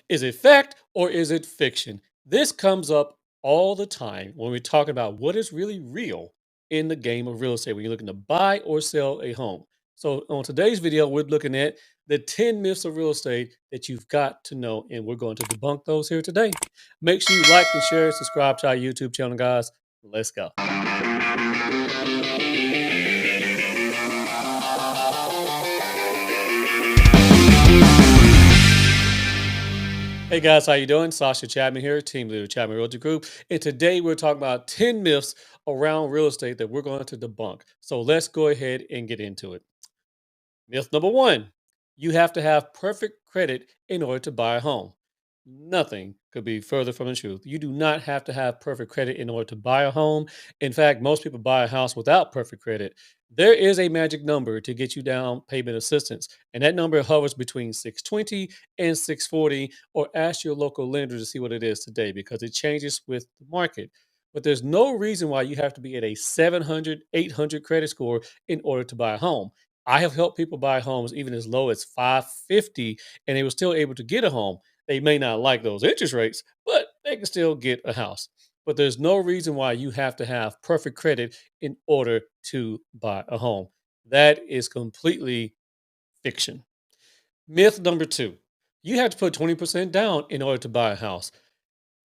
Is it fact or is it fiction? This comes up all the time when we're talking about what is really real in the game of real estate when you're looking to buy or sell a home. So, on today's video, we're looking at the 10 myths of real estate that you've got to know, and we're going to debunk those here today. Make sure you like and share and subscribe to our YouTube channel, guys. Let's go. Hey guys, how you doing? Sascha Chatman here, team leader Chatman Realty Group. And today we're talking about 10 myths around real estate that we're going to debunk. So let's go ahead and get into it. Myth number one, you have to have perfect credit in order to buy a home. Nothing could be further from the truth. You do not have to have perfect credit in order to buy a home. In fact, most people buy a house without perfect credit. There is a magic number to get you down payment assistance, and that number hovers between 620 and 640, or ask your local lender to see what it is today because it changes with the market. But there's no reason why you have to be at a 700, 800 credit score in order to buy a home. I have helped people buy homes even as low as 550, and they were still able to get a home. They may not like those interest rates, but they can still get a house. But there's no reason why you have to have perfect credit in order to buy a home. That is completely fiction. Myth number two, you have to put 20% down in order to buy a house.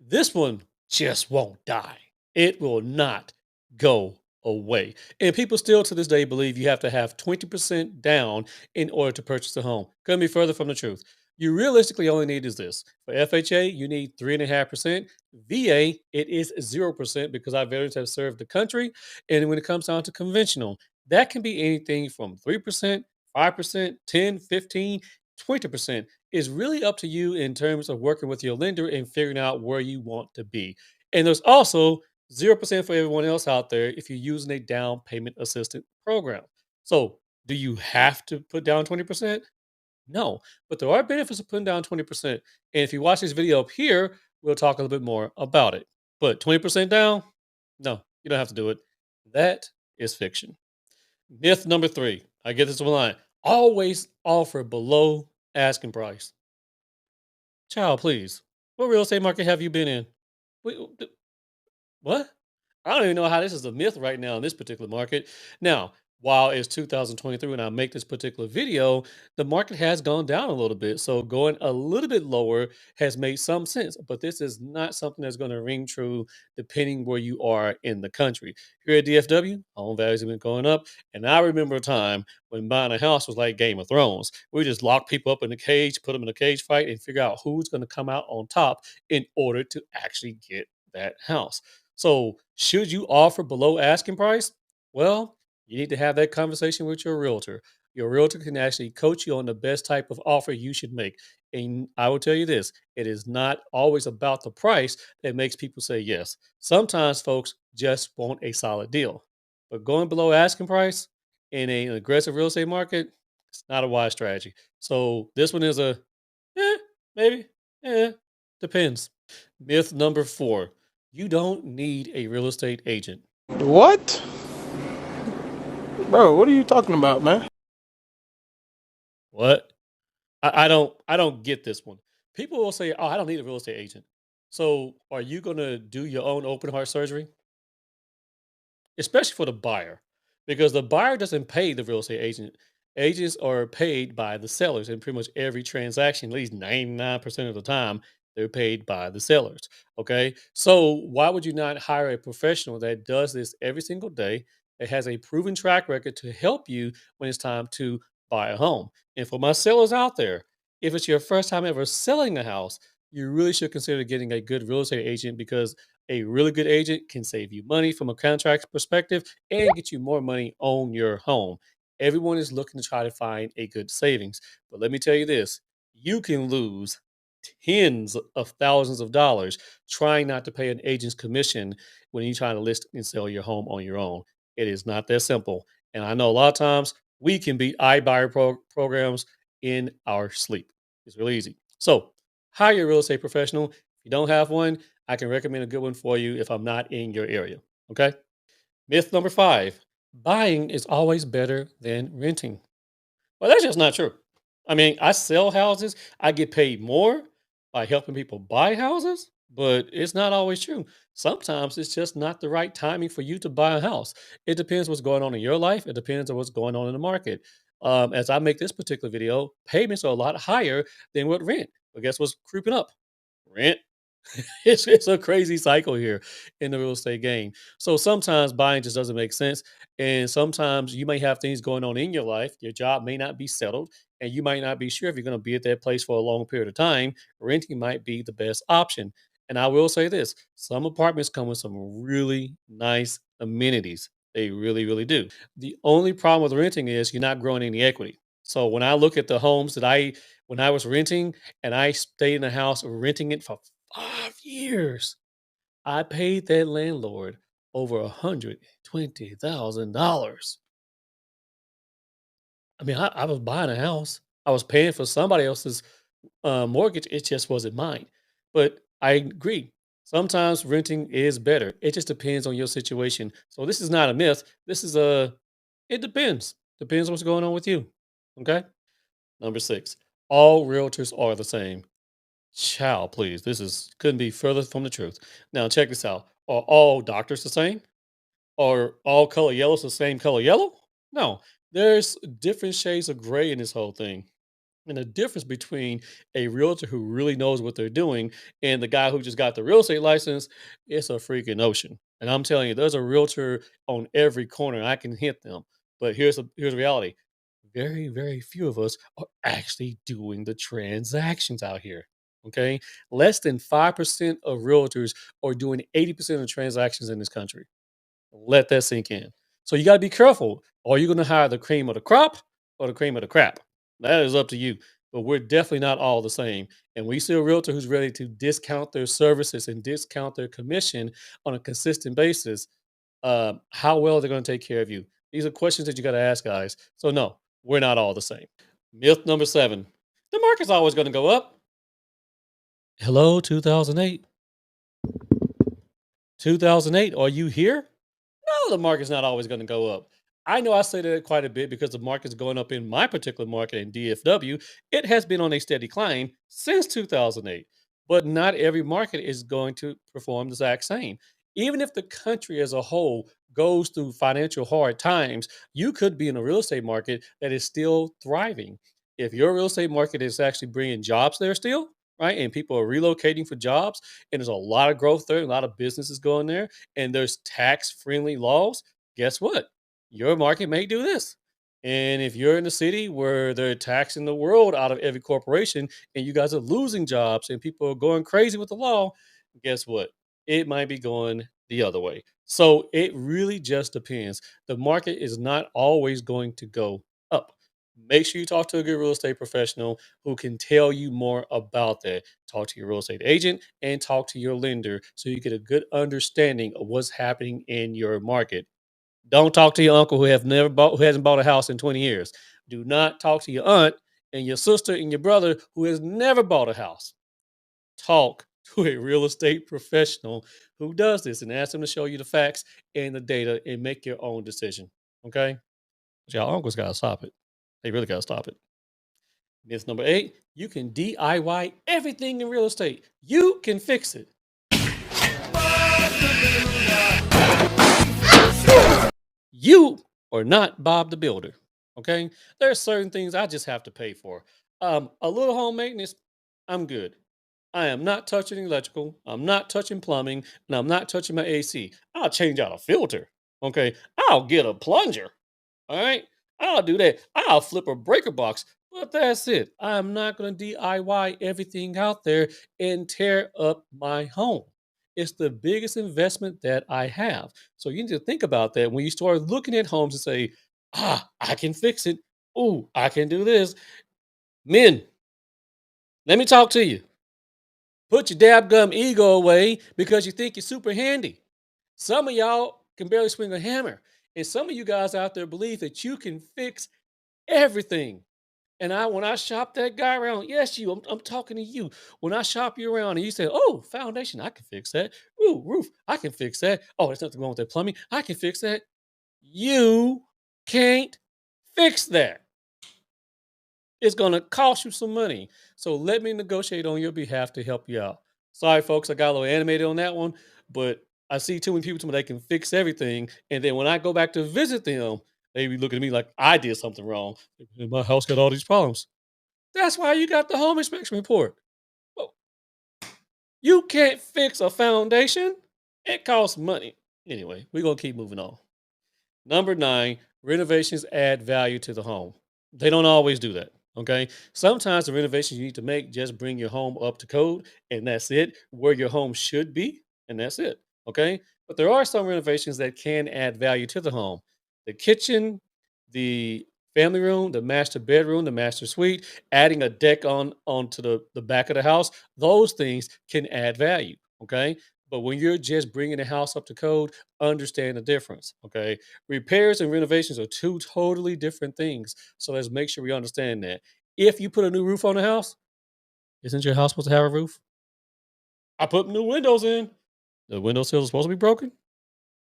This one just won't die. It will not go away. And people still to this day believe you have to have 20% down in order to purchase a home. Couldn't be further from the truth. You realistically only need is this. For FHA, you need 3.5%. VA, it is 0% because our veterans have served the country. And when it comes down to conventional, that can be anything from 3%, 5%, 10, 15, 20% is really up to you in terms of working with your lender and figuring out where you want to be. And there's also 0% for everyone else out there if you're using a down payment assistance program. So, do you have to put down 20%? No, but there are benefits of putting down 20%. And if you watch this video up here, we'll talk a little bit more about it. But 20% down? No, you don't have to do it. That is fiction. Myth number three. I get this one line. Always offer below asking price. Child, please. What real estate market have you been in? Wait, what? I don't even know how this is a myth right now in this particular market. Now, while it's 2023 when I make this particular video, the market has gone down a little bit. So going a little bit lower has made some sense. But this is not something that's going to ring true depending where you are in the country. Here at DFW, home values have been going up. And I remember a time when buying a house was like Game of Thrones. We just lock people up in a cage, put them in a cage fight, and figure out who's going to come out on top in order to actually get that house. So, should you offer below asking price? Well, you need to have that conversation with your realtor. Your realtor can actually coach you on the best type of offer you should make. And I will tell you this, it is not always about the price that makes people say yes. Sometimes folks just want a solid deal. But going below asking price in an aggressive real estate market, it's not a wise strategy. So this one is a eh, maybe, depends. Myth number four, you don't need a real estate agent. What? Bro, what are you talking about, man? What? I don't get this one. People will say, "Oh, I don't need a real estate agent." So, are you going to do your own open heart surgery? Especially for the buyer, because the buyer doesn't pay the real estate agent. Agents are paid by the sellers in pretty much every transaction, at least 99% of the time, they're paid by the sellers. Okay. So, why would you not hire a professional that does this every single day, that has a proven track record to help you when it's time to buy a home? And for my sellers out there, if it's your first time ever selling a house, you really should consider getting a good real estate agent because a really good agent can save you money from a contract perspective and get you more money on your home. Everyone is looking to try to find a good savings. But let me tell you this, you can lose tens of thousands of dollars trying not to pay an agent's commission when you try to list and sell your home on your own. It is not that simple. And I know a lot of times we can beat iBuyer programs in our sleep. It's really easy. So hire a real estate professional. If you don't have one, I can recommend a good one for you if I'm not in your area. Okay. Myth number five, buying is always better than renting. Well, that's just not true. I mean, I sell houses, I get paid more, by helping people buy houses, but it's not always true. Sometimes it's just not the right timing for you to buy a house. It depends what's going on in your life. It depends on what's going on in the market. As I make this particular video, payments are a lot higher than what rent. But guess what's creeping up? Rent. It's a crazy cycle here in the real estate game. So sometimes buying just doesn't make sense. And sometimes you may have things going on in your life. Your job may not be settled, and you might not be sure if you're going to be at that place for a long period of time. Renting might be the best option. And I will say this, some apartments come with some really nice amenities. They really, really do. The only problem with renting is you're not growing any equity. So when I look at the homes that when I was renting and I stayed in a house renting it for 5 years. I paid that landlord over $120,000. I mean, I was buying a house. I was paying for somebody else's mortgage. It just wasn't mine. But I agree. Sometimes renting is better. It just depends on your situation. So this is not a myth. This is a. It depends. Depends what's going on with you. Okay. Number six. All realtors are the same. Child, please. This is couldn't be further from the truth. Now, check this out. Are all doctors the same? Are all color yellows the same color yellow? No. There's different shades of gray in this whole thing. And the difference between a realtor who really knows what they're doing and the guy who just got the real estate license, it's a freaking ocean. And I'm telling you, there's a realtor on every corner. I can hit them. But here's the reality. Very, very few of us are actually doing the transactions out here. Okay. Less than 5% of realtors are doing 80% of the transactions in this country. Let that sink in. So you got to be careful. Are you going to hire the cream of the crop or the cream of the crap? That is up to you. But we're definitely not all the same. And we see a realtor who's ready to discount their services and discount their commission on a consistent basis. How well they're going to take care of you? These are questions that you got to ask, guys. So, no, we're not all the same. Myth number seven, the market's always going to go up. Hello, 2008. 2008, are you here? No, the market's not always going to go up. I know I say that quite a bit because the market's going up in my particular market in DFW. It has been on a steady climb since 2008, but not every market is going to perform the exact same. Even if the country as a whole goes through financial hard times, you could be in a real estate market that is still thriving. If your real estate market is actually bringing jobs there still, right, and people are relocating for jobs, and there's a lot of growth there, a lot of businesses going there and there's tax friendly laws, guess what? Your market may do this. And if you're in a city where they're taxing the world out of every corporation and you guys are losing jobs and people are going crazy with the law, guess what? It might be going the other way. So it really just depends. The market is not always going to go up. Make sure you talk to a good real estate professional who can tell you more about that. Talk to your real estate agent and talk to your lender so you get a good understanding of what's happening in your market. Don't talk to your uncle who hasn't bought a house in 20 years. Do not talk to your aunt and your sister and your brother who has never bought a house. Talk to a real estate professional who does this and ask them to show you the facts and the data and make your own decision. Okay? But y'all uncles gotta stop it. They really gotta stop it. Myth number eight, you can DIY everything in real estate. You can fix it. You are not Bob the Builder. Okay. There are certain things I just have to pay for. A little home maintenance, I'm good. I am not touching electrical. I'm not touching plumbing, and I'm not touching my AC. I'll change out a filter. Okay. I'll get a plunger. All right. I'll do that. I'll flip a breaker box, but that's it. I'm not going to DIY everything out there and tear up my home. It's the biggest investment that I have. So you need to think about that when you start looking at homes and say, I can fix it. Oh, I can do this. Men, let me talk to you. Put your dab gum ego away because you think you're super handy. Some of y'all can barely swing a hammer. And some of you guys out there believe that you can fix everything. And when I shop that guy around, yes, I'm talking to you. When I shop you around and you say, oh, foundation, I can fix that. Ooh, roof, I can fix that. Oh, there's nothing wrong with that plumbing. I can fix that. You can't fix that. It's going to cost you some money. So let me negotiate on your behalf to help you out. Sorry, folks, I got a little animated on that one, but I see too many people tell me they can fix everything. And then when I go back to visit them, they be looking at me like I did something wrong. My house got all these problems. That's why you got the home inspection report. Well, you can't fix a foundation. It costs money. Anyway, we're going to keep moving on. Number nine, renovations add value to the home. They don't always do that. Okay. Sometimes the renovations you need to make just bring your home up to code, and that's it, where your home should be, and that's it. Okay. But there are some renovations that can add value to the home. The kitchen, the family room, the master bedroom, the master suite, adding a deck onto the back of the house, those things can add value. Okay. But when you're just bringing the house up to code, understand the difference. Okay. Repairs and renovations are two totally different things. So let's make sure we understand that. If you put a new roof on the house, isn't your house supposed to have a roof? I put new windows in. The window sills are supposed to be broken.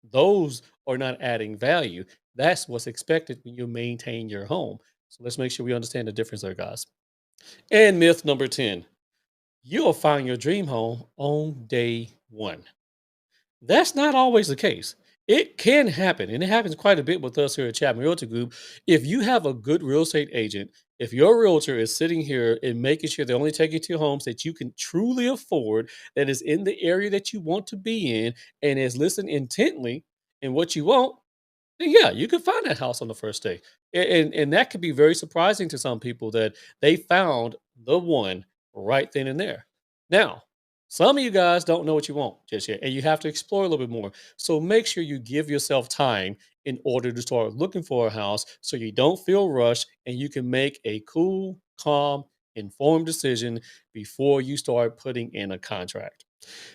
Those are not adding value. That's what's expected when you maintain your home. So let's make sure we understand the difference there, guys. And myth number 10, you'll find your dream home on day one. That's not always the case. It can happen, and it happens quite a bit with us here at Chapman Realty Group. If you have a good real estate agent, if your realtor is sitting here and making sure they're only taking to homes that you can truly afford, that is in the area that you want to be in, and is listening intently in what you want, then yeah, you can find that house on the first day. And that could be very surprising to some people that they found the one right then and there. Now, some of you guys don't know what you want just yet, and you have to explore a little bit more. So make sure you give yourself time in order to start looking for a house so you don't feel rushed and you can make a cool, calm, informed decision before you start putting in a contract.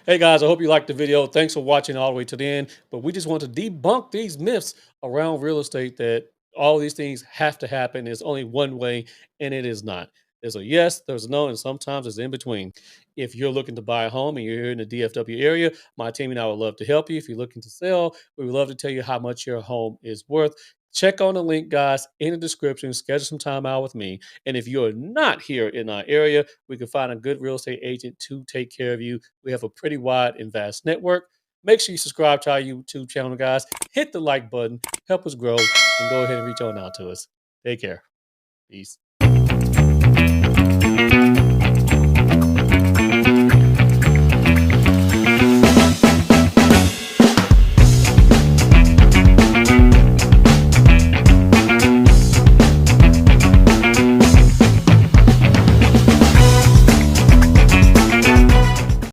Hey guys, I hope you liked the video. Thanks for watching all the way to the end. But we just want to debunk these myths around real estate that all these things have to happen. There's only one way, and it is not. There's a yes, there's a no, and sometimes it's in between. If you're looking to buy a home and you're here in the DFW area, my team and I would love to help you. If you're looking to sell, we would love to tell you how much your home is worth. Check on the link, guys, in the description. Schedule some time out with me. And if you're not here in our area, we can find a good real estate agent to take care of you. We have a pretty wide and vast network. Make sure you subscribe to our YouTube channel, guys. Hit the like button, help us grow, and go ahead and reach on out to us. Take care. Peace.